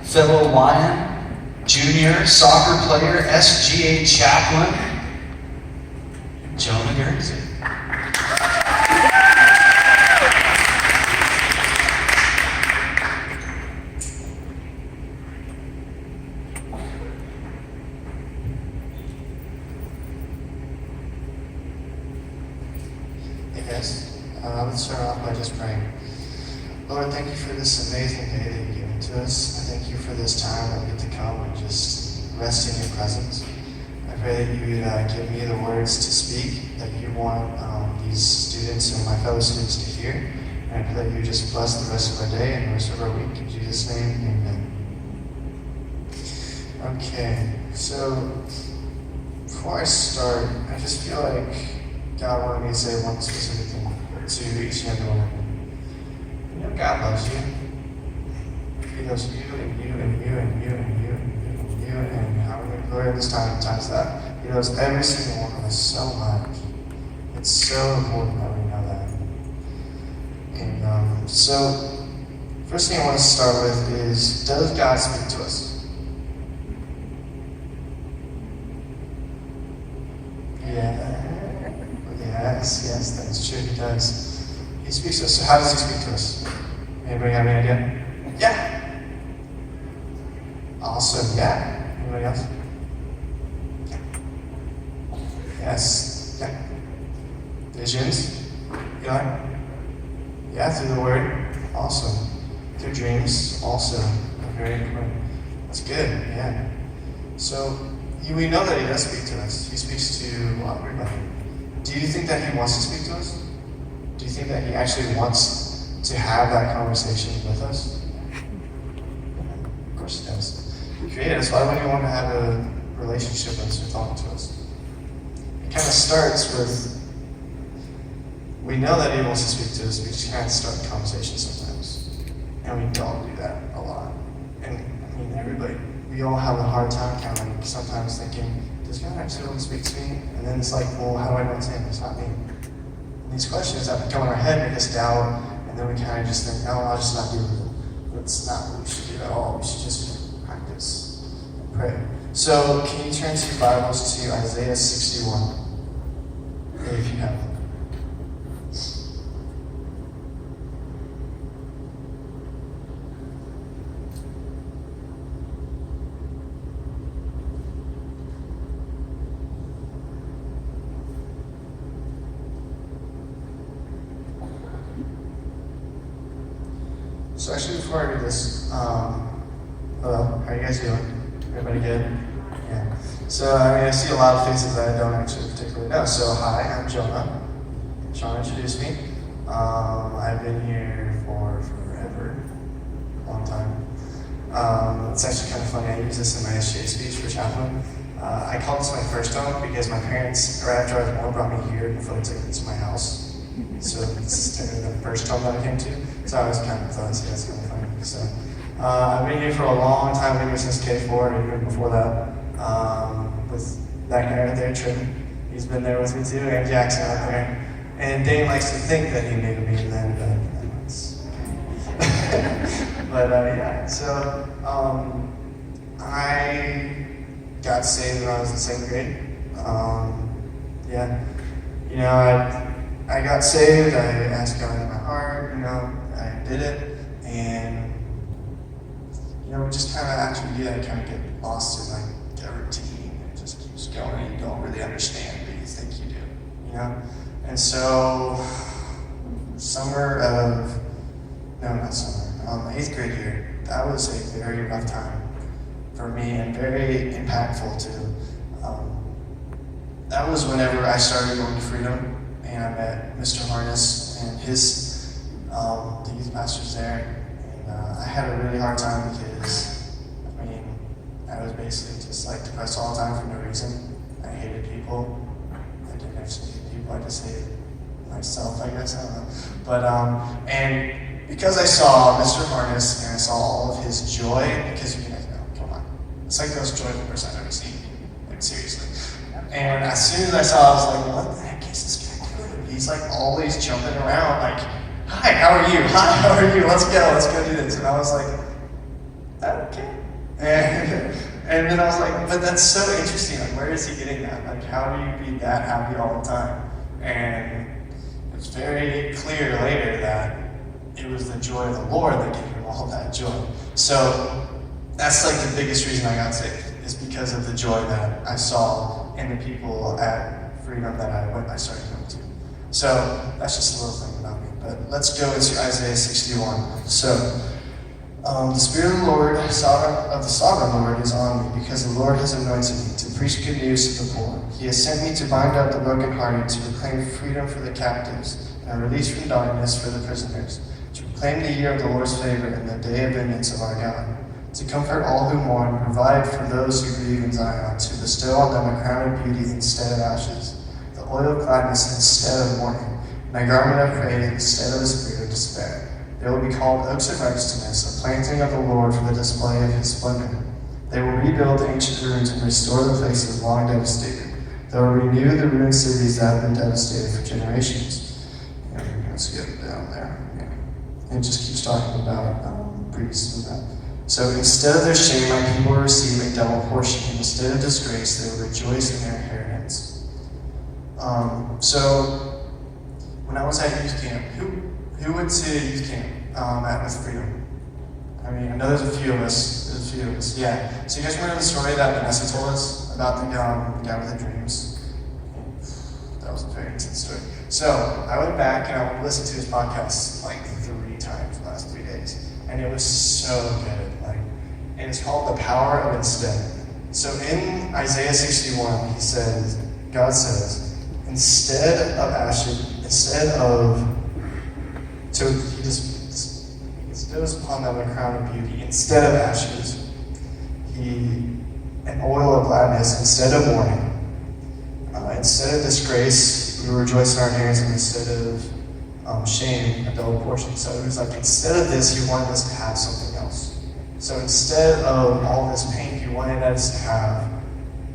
fellow Lion, junior soccer player, SGA chaplain, Jonah Guernsey. Hey guys, let's start off by just praying. Lord, thank you for this amazing day that you've given to us. I thank you for this time that we get to come and just rest in your presence. I pray that you would give me the words to speak that you want these students and my fellow students to hear. And I pray that you just bless the rest of our day and the rest of our week. In Jesus' name, amen. Okay, so before I start, I just feel like God wanted me to say one specific thing to each and every one of you. You know, God loves you. He loves you and you and you and you and you and you and you and how many glory this time times that. He loves every single one of us so much. It's so important that we know that. And so, first thing I want to start with is, does God speak to us? Yeah. Yes, that's true, he does. He speaks to us. So how does he speak to us? Anybody have any idea? Yeah. Awesome, yeah. Anybody else? Yeah. Yes. Yeah. Visions? Eli? Yeah, through the word. Awesome. Through dreams, also. Very important. That's good, yeah. So, we know that he does speak to us. He speaks to everybody. Do you think that he wants to speak to us? Do you think that he actually wants to have that conversation with us? Of course he does. He created us. Why would he want to have a relationship with us or talk to us? It kind of starts with, we know that he wants to speak to us. We just kind of start the conversation sometimes. And we don't do that a lot. And I mean, everybody, we all have a hard time kind of sometimes thinking, does God actually want to speak to me? And then it's like, well, how do I know it's him? It's not me. And these questions that come in our head make us doubt, and then we kind of just think, no, I'll just not do it. That's not what we should do at all. We should just practice and pray. So, can you turn to your Bibles to Isaiah 61, if you have them? So actually, before I read this, hello, how are you guys doing? Everybody good? Yeah. So, I see a lot of faces that I don't actually particularly know. So, hi, I'm Jonah. Sean introduced me. I've been here for forever, a long time. It's actually kind of funny, I use this in my SGA speech for chaplain. I call this my first home because my parents, right after I was born, brought me here before they took me to my house. So it's technically the first home that I came to. So I was kind of thought, yeah, that's kind of funny. So I've been here for a long time, maybe since K4, or even before that. With that guy right there, Trim. He's been there with me too, and Jackson out there. And Dane likes to think that he knew me then, but that's okay. But yeah, so I got saved when I was in 2nd grade. Yeah, you know, I got saved, I asked God in my heart, you know, I did it, and, you know, we just kind of, after you do that, kind of get lost in, like, a routine. It just keeps going, and you don't really understand, but you think you do, you know? And so, 8th grade year, that was a very rough time for me, and very impactful, too. That was whenever I started going to Freedom, and I met Mr. Harness and his the youth pastors there, and I had a really hard time because, I mean, I was basically just like depressed all the time for no reason. I hated people. I didn't actually hate people. I just hated myself, I guess. I don't know. But and because I saw Mr. Harness and I saw all of his joy, because you guys know, come on, it's like the most joyful person I've ever seen. Like seriously. And as soon as I saw it, I was like, what the heck is this guy doing? He's like always jumping around, like hi, how are you? Hi, how are you? Let's go do this. And I was like, okay. And then I was like, but that's so interesting. Like, where is he getting that? Like, how do you be that happy all the time? And it's very clear later that it was the joy of the Lord that gave him all that joy. So that's like the biggest reason I got saved, is because of the joy that I saw in the people at Freedom that I started going to. So that's just a little thing about me. But let's go into Isaiah 61. So the Spirit of the Lord, of the Sovereign Lord, is on me, because the Lord has anointed me to preach good news to the poor. He has sent me to bind up the brokenhearted, to proclaim freedom for the captives, and release from darkness for the prisoners, to proclaim the year of the Lord's favor and the day of vengeance of our God, to comfort all who mourn, provide for those who grieve in Zion, to bestow on them a crown of beauty instead of ashes, the oil of gladness instead of mourning, and a garment of praise instead of the spirit of despair. They will be called oaks of righteousness, a planting of the Lord for the display of his splendor. They will rebuild ancient ruins and restore the places long devastated. They will renew the ruined cities that have been devastated for generations. And we're going to skip down there. Yeah. It just keeps talking about priests and that. So instead of their shame, my people will receive a double portion. Instead of disgrace, they will rejoice in their inheritance. So when I was at youth camp, who went to youth camp at With Freedom? I mean, I know there's a few of us. Yeah. So you guys remember the story that Vanessa told us about the guy with the dreams? That was a very intense story. So I went back and I listened to his podcast like 3 times the last 3 days, and it was so good. And it's called The Power of Instead. So in Isaiah 61, God says, instead he bestows upon them a crown of beauty instead of ashes, an oil of gladness instead of mourning, instead of disgrace, we rejoice in our inheritance, and instead of shame, a double portion. So it was like, instead of this, he wanted us to have something else. So instead of all this pain, he wanted us to have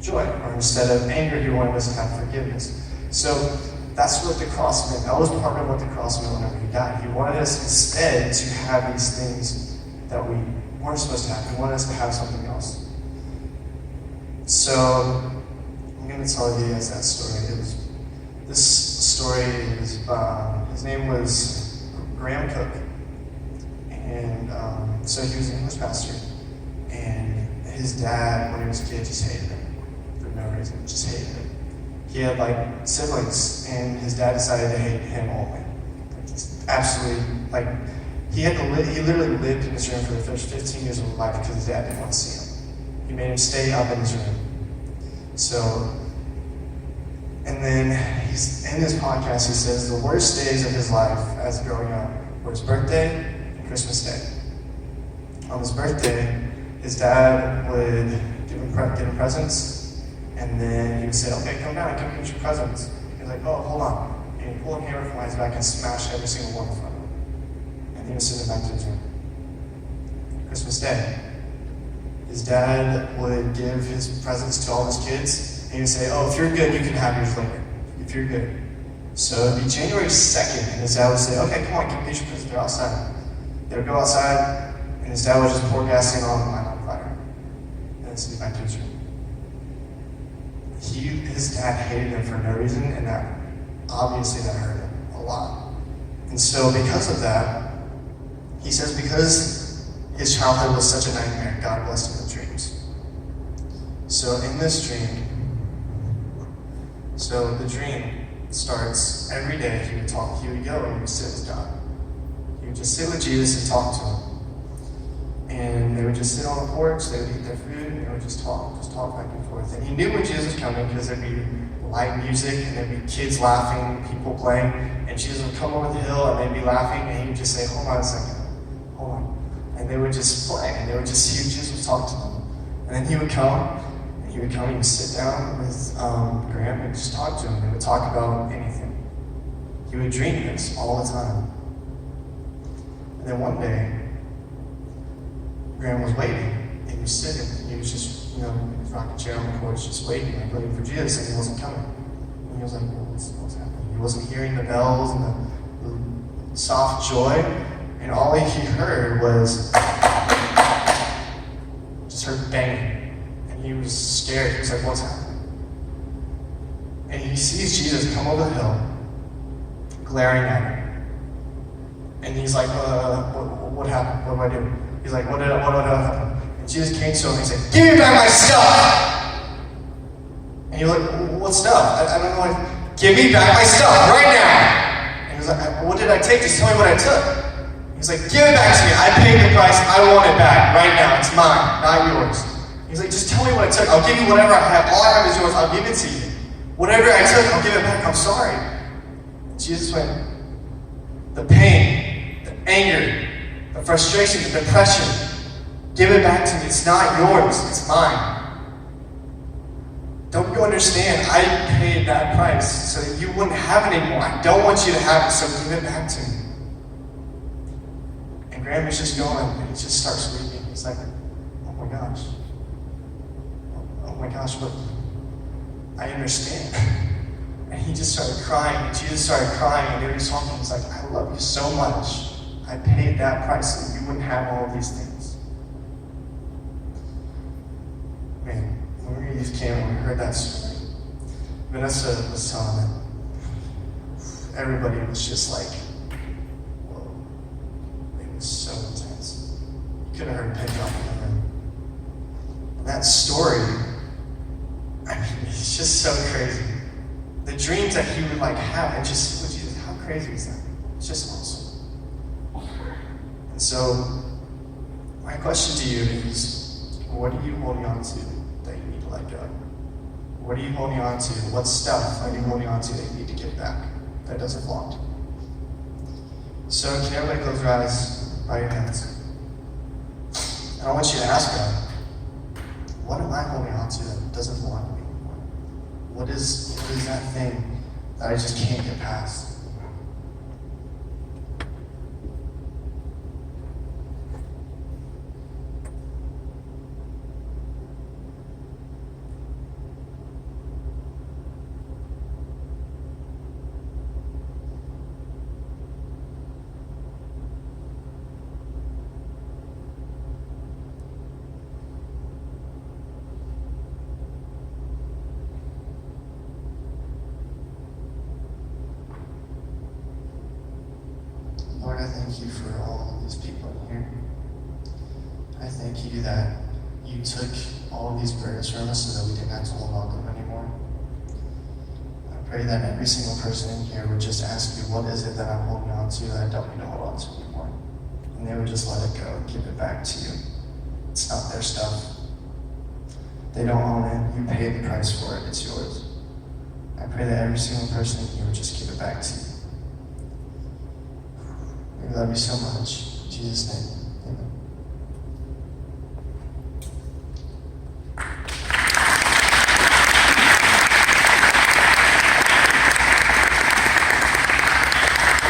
joy, or instead of anger, he wanted us to have forgiveness. So that's what the cross meant. That was part of what the cross meant whenever he died. He wanted us instead to have these things that we weren't supposed to have. He wanted us to have something else. So I'm going to tell you guys that story. This story is, his name was Graham Cook. And so he was an English pastor. And his dad, when he was a kid, just hated him. For no reason, just hated him. He had like siblings, and his dad decided to hate him only. Just absolutely, like, he literally lived in his room for the first 15 years of his life because his dad didn't want to see him. He made him stay up in his room. So, and then in this podcast, he says the worst days of his life as growing up were his birthday and Christmas Day. On his birthday, his dad would give him presents. And then he would say, okay, come down, come get your presents. He's like, oh, hold on. And he'd pull a hammer from his back and smash every single one in front of him. And he would send him back to his room. Christmas Day, his dad would give his presents to all his kids. And he would say, oh, if you're good, you can have yours later. If you're good. So it'd be January 2nd, and his dad would say, okay, come on, come get your presents. They're outside. They would go outside, and his dad would just pour gasoline on fire. And then send him back to his room. His dad hated him for no reason, and that hurt him a lot. And so because of that, he says because his childhood was such a nightmare, God blessed him with dreams. So in this dream, the dream starts every day. He would go and he would sit with God. He would just sit with Jesus and talk to him. And they would just sit on the porch, they would eat their food, and they would just talk back and forth. And he knew when Jesus was coming because there'd be light music, and there'd be kids laughing, people playing, and Jesus would come over the hill, and they'd be laughing, and he would just say, hold on a second, hold on. And they would just play, and they would just see Jesus would talk to them. And then he would come, he would sit down with Graham and just talk to him. They would talk about anything. He would dream this all the time. And then one day, Graham was waiting, and he was sitting, and he was just, in his rocking chair on the porch, just waiting for Jesus, and he wasn't coming. And he was like, well, what's happening? He wasn't hearing the bells and the soft joy, and all he heard was just heard banging. And he was scared. He was like, what's happening? And he sees Jesus come over the hill, glaring at him. And he's like, what happened? What do I do? He's like, what did happen? And Jesus came to him and he said, give me back my stuff! And you're like, what stuff? I don't know what. Give me back my stuff right now! And he was like, what did I take? Just tell me what I took. He's like, give it back to me. I paid the price. I want it back right now. It's mine, not yours. He's like, just tell me what I took. I'll give you whatever I have. All I have is yours. I'll give it to you. Whatever I took, I'll give it back. I'm sorry. Jesus went, the pain, the anger, the frustration, the depression, give it back to me. It's not yours. It's mine. Don't you understand? I paid that price so that you wouldn't have it anymore. I don't want you to have it, so give it back to me. And Graham is just going, and he just starts weeping. He's like, oh my gosh. Oh my gosh, but I understand. And he just started crying, and Jesus started crying, and they were just talking. He's like, I love you so much. I paid that price so that you wouldn't have all of these things. Man, when we were youth camp, when we heard that story, Vanessa was telling that everybody was just like, whoa. It was so intense. You could have heard a pin drop in the room. And that story, I mean, it's just so crazy. The dreams that he would like have, and just with Jesus, how crazy is that? It's just awesome. And so, my question to you is, what are you holding on to that you need to let go? What are you holding on to? What stuff are you holding on to that you need to get back that doesn't belong to you? So, can everybody close their eyes, bow your heads? And I want you to ask God, what am I holding on to that doesn't belong to me anymore? What is that thing that I just can't get past? Lord, I thank you for all of these people in here. I thank you that you took all of these burdens from us so that we didn't have to hold on to them anymore. I pray that every single person in here would just ask you, what is it that I'm holding on to that I don't need to hold on to anymore? And they would just let it go and give it back to you. It's not their stuff. They don't own it. You paid the price for it. It's yours. I pray that every single person in here would just give it back to you. We love you so much. In Jesus' name, amen.